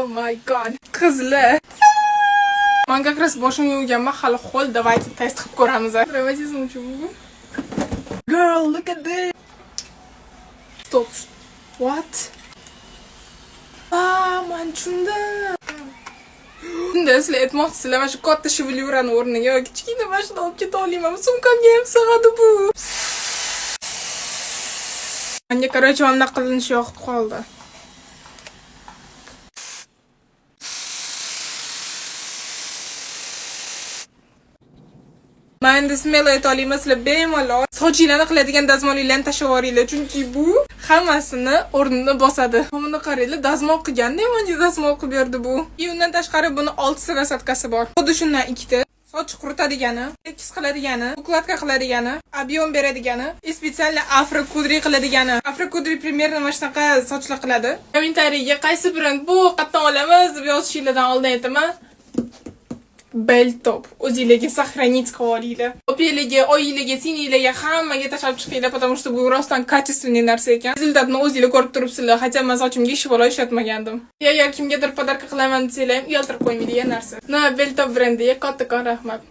Oh my god. Qizlar. Men как раз boshim yuvganman, hali ho'l, давайте test qilib ko'ramiz. Travmatizm uchun bu. Girl, look at this. Stop. What? Men tushundim. Unda sizlar aytmoqchisizlar, mana shu katta shivilyurani o'rniga kichkina mashina olib keta olmayman. Sumkamga ham sig'adi bu. Menga короче mana qilinishi yoqib qoldi. Men endi smelo aytolmayman, sizlar bemalol sochinglarni qiladigan dazmolinglarni tashlab yuboringlar, chunki bu hammasini o'rnini bosadi. Buni qaranglar, dazmol qilganda menga dazmol qilib berdi bu. Undan tashqari buni 6 ta nasatkasi bor. Xuddi shundan ikkita. Soch quritadigani, tekis qiladigani, ukladka qiladigani, объем beradigani, специально afro-kudri qiladigani. Afro-kudri примерно mana shunaqa sochlar qiladi. Kommentariyaga qaysi brend bu, qayerdan olamiz deb yozishinglardan oldin aytaman. Beltop. O'zingizga сохранить qilib olinglar. Opiylarga, oyinglarga, sininglarga hammaga tashlab chiqinglar, потому что bu rostdan качественный narsa ekan. Rezultatni o'zingizlar ko'rib turibsizlar. Hatto men sochimga ish bo'la ishlatmagandim. Agar kimgadir podarka qilaman desanglar ham uyaltirib qo'ymaydigan narsa. Na Beltop brendiga kattakon rahmat.